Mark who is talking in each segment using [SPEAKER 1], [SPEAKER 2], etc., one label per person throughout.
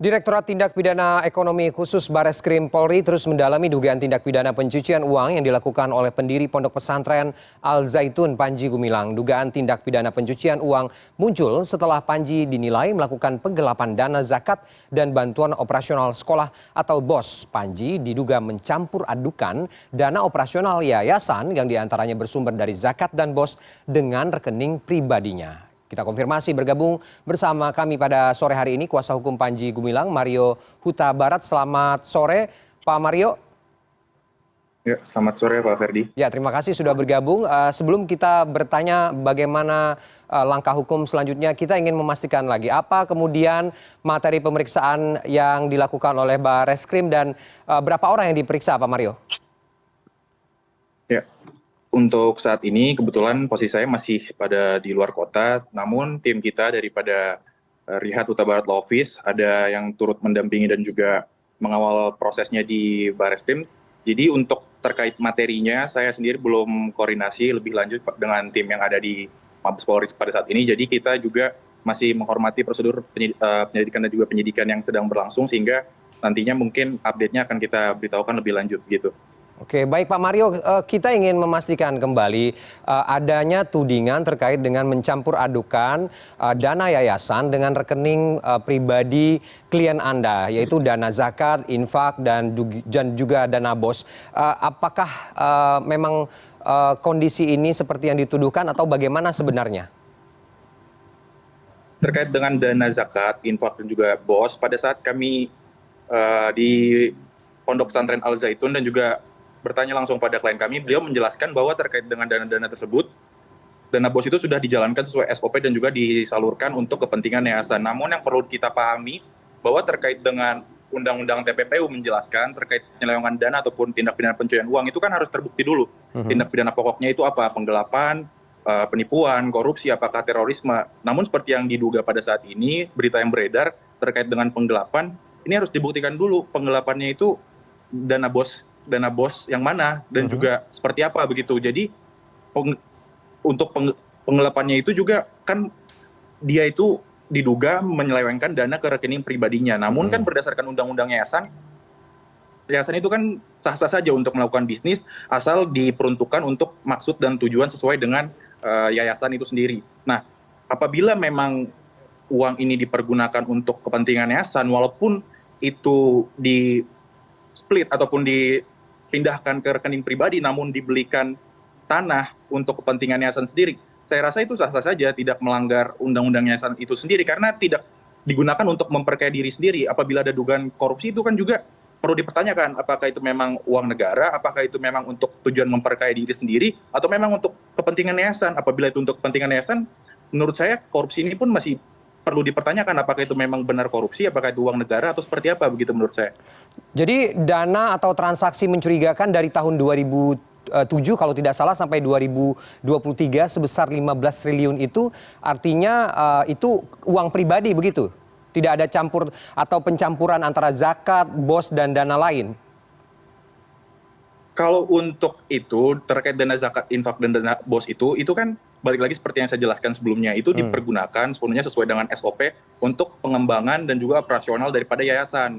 [SPEAKER 1] Direktorat Tindak Pidana Ekonomi Khusus Bareskrim Polri terus mendalami dugaan tindak pidana pencucian uang yang dilakukan oleh pendiri Pondok Pesantren Al Zaitun Panji Gumilang. Dugaan tindak pidana pencucian uang muncul setelah Panji dinilai melakukan penggelapan dana zakat dan bantuan operasional sekolah atau BOS. Panji diduga mencampur adukan dana operasional yayasan yang diantaranya bersumber dari zakat dan BOS dengan rekening pribadinya. Kita konfirmasi bergabung bersama kami pada sore hari ini kuasa hukum Panji Gumilang, Mario Huta Barat. Selamat sore, Pak Mario.
[SPEAKER 2] Ya, selamat sore Pak Ferdi.
[SPEAKER 1] Ya, terima kasih sudah bergabung. Sebelum kita bertanya bagaimana langkah hukum selanjutnya, kita ingin memastikan lagi apa kemudian materi pemeriksaan yang dilakukan oleh Bareskrim dan berapa orang yang diperiksa, Pak Mario?
[SPEAKER 2] Ya, untuk saat ini kebetulan posisi saya masih di luar kota, namun tim kita daripada Rihat Huta Barat Law Office ada yang turut mendampingi dan juga mengawal prosesnya di Bareskrim. Jadi untuk terkait materinya saya sendiri belum koordinasi lebih lanjut dengan tim yang ada di Mabes Polri pada saat ini. Jadi kita juga masih menghormati prosedur penyelidikan dan juga penyidikan yang sedang berlangsung sehingga nantinya mungkin update-nya akan kita beritahukan lebih lanjut gitu.
[SPEAKER 1] Oke, baik Pak Mario, kita ingin memastikan kembali adanya tudingan terkait dengan mencampur adukan dana yayasan dengan rekening pribadi klien Anda, yaitu dana zakat, infak, dan juga dana BOS. Apakah memang kondisi ini seperti yang dituduhkan atau bagaimana sebenarnya?
[SPEAKER 2] Terkait dengan dana zakat, infak, dan juga BOS, pada saat kami di Pondok Pesantren Al Zaitun dan juga bertanya langsung pada klien kami, beliau menjelaskan bahwa terkait dengan dana-dana tersebut, dana BOS itu sudah dijalankan sesuai SOP dan juga disalurkan untuk kepentingan yayasan. Namun yang perlu kita pahami bahwa terkait dengan Undang-Undang TPPU menjelaskan terkait penyelewengan dana ataupun tindak pidana pencucian uang itu kan harus terbukti dulu. Tindak pidana pokoknya itu apa? Penggelapan, penipuan, korupsi, apakah terorisme. Namun seperti yang diduga pada saat ini, berita yang beredar terkait dengan penggelapan, ini harus dibuktikan dulu penggelapannya itu dana BOS yang mana dan juga seperti apa begitu. Jadi untuk penggelapannya itu juga kan dia itu diduga menyelewengkan dana ke rekening pribadinya. Namun kan berdasarkan undang-undang yayasan itu kan sah-sah saja untuk melakukan bisnis asal diperuntukkan untuk maksud dan tujuan sesuai dengan yayasan itu sendiri. Nah, apabila memang uang ini dipergunakan untuk kepentingan yayasan, walaupun itu di split ataupun dipindahkan ke rekening pribadi namun dibelikan tanah untuk kepentingan yayasan sendiri, saya rasa itu sah-sah saja, tidak melanggar undang-undang yayasan itu sendiri karena tidak digunakan untuk memperkaya diri sendiri. Apabila ada dugaan korupsi itu kan juga perlu dipertanyakan apakah itu memang uang negara, apakah itu memang untuk tujuan memperkaya diri sendiri atau memang untuk kepentingan yayasan. Apabila itu untuk kepentingan yayasan, menurut saya korupsi ini pun masih perlu dipertanyakan apakah itu memang benar korupsi, apakah itu uang negara atau seperti apa begitu menurut saya.
[SPEAKER 1] Jadi dana atau transaksi mencurigakan dari tahun 2007 kalau tidak salah sampai 2023 sebesar 15 triliun itu artinya itu uang pribadi begitu? Tidak ada campur atau pencampuran antara zakat, BOS, dan dana lain?
[SPEAKER 2] Kalau untuk itu terkait dana zakat, infak, dan dana BOS itu kan balik lagi seperti yang saya jelaskan sebelumnya, itu dipergunakan sepenuhnya sesuai dengan SOP untuk pengembangan dan juga operasional daripada yayasan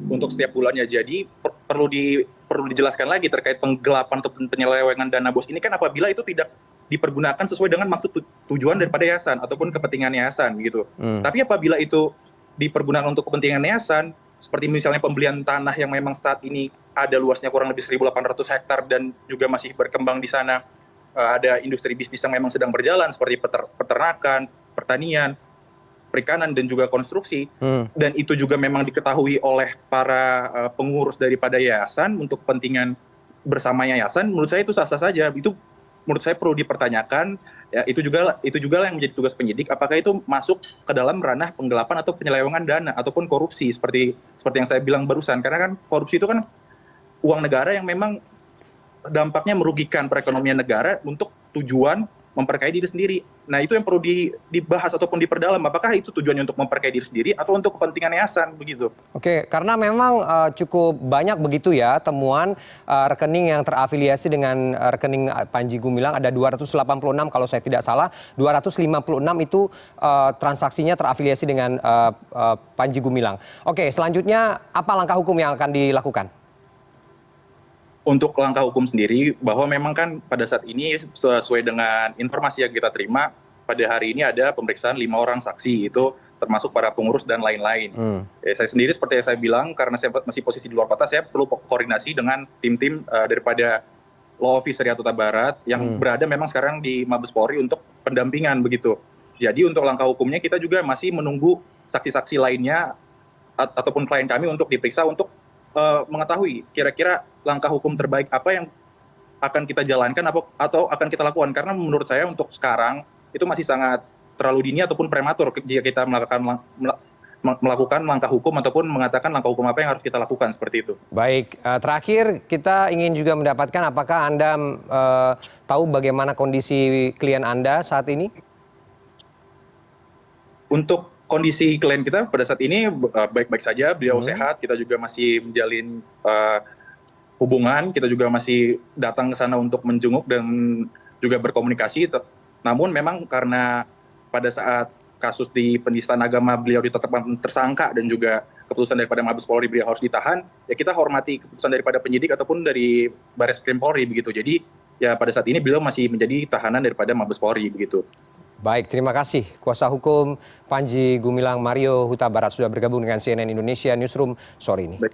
[SPEAKER 2] untuk setiap bulannya. Jadi perlu dijelaskan lagi terkait penggelapan atau penyelewengan dana BOS ini kan apabila itu tidak dipergunakan sesuai dengan maksud tujuan daripada yayasan ataupun kepentingan yayasan gitu. Tapi apabila itu dipergunakan untuk kepentingan yayasan, seperti misalnya pembelian tanah yang memang saat ini ada luasnya kurang lebih 1.800 hektar dan juga masih berkembang di sana, ada industri bisnis yang memang sedang berjalan seperti peternakan, pertanian, perikanan, dan juga konstruksi, dan itu juga memang diketahui oleh para pengurus daripada yayasan untuk kepentingan bersama yayasan, menurut saya itu sah-sah saja. Itu menurut saya perlu dipertanyakan. Ya, itu juga yang menjadi tugas penyidik, apakah itu masuk ke dalam ranah penggelapan atau penyelewengan dana ataupun korupsi seperti yang saya bilang barusan. Karena kan korupsi itu kan uang negara yang memang dampaknya merugikan perekonomian negara untuk tujuan memperkaya diri sendiri. Nah, itu yang perlu dibahas ataupun diperdalam. Apakah itu tujuannya untuk memperkaya diri sendiri atau untuk kepentingan yayasan begitu?
[SPEAKER 1] Oke, karena memang cukup banyak begitu ya temuan rekening yang terafiliasi dengan rekening Panji Gumilang ada 286 kalau saya tidak salah, 256 itu transaksinya terafiliasi dengan Panji Gumilang. Oke, selanjutnya apa langkah hukum yang akan dilakukan?
[SPEAKER 2] Untuk langkah hukum sendiri, bahwa memang kan pada saat ini sesuai dengan informasi yang kita terima, pada hari ini ada pemeriksaan 5 orang saksi, itu termasuk para pengurus dan lain-lain. Saya sendiri seperti yang saya bilang, karena saya masih posisi di luar kota, saya perlu koordinasi dengan tim-tim daripada Law Office Riau Barat yang berada memang sekarang di Mabes Polri untuk pendampingan begitu. Jadi untuk langkah hukumnya kita juga masih menunggu saksi-saksi lainnya ataupun klien kami untuk diperiksa untuk mengetahui kira-kira langkah hukum terbaik apa yang akan kita jalankan atau akan kita lakukan. Karena menurut saya untuk sekarang itu masih sangat terlalu dini ataupun prematur jika kita melakukan langkah hukum ataupun mengatakan langkah hukum apa yang harus kita lakukan seperti itu.
[SPEAKER 1] Baik, terakhir kita ingin juga mendapatkan apakah Anda tahu bagaimana kondisi klien Anda saat ini?
[SPEAKER 2] Untuk kondisi klien kita pada saat ini baik-baik saja, beliau sehat, kita juga masih menjalin hubungan, kita juga masih datang ke sana untuk menjenguk dan juga berkomunikasi. Namun memang karena pada saat kasus di penistaan agama beliau ditetapkan tersangka dan juga keputusan daripada Mabes Polri beliau harus ditahan, ya kita hormati keputusan daripada penyidik ataupun dari Bareskrim Polri begitu. Jadi ya pada saat ini beliau masih menjadi tahanan daripada Mabes Polri begitu.
[SPEAKER 1] Baik, terima kasih. Kuasa hukum Panji Gumilang Mario Huta Barat sudah bergabung dengan CNN Indonesia Newsroom sore ini.
[SPEAKER 2] Baik.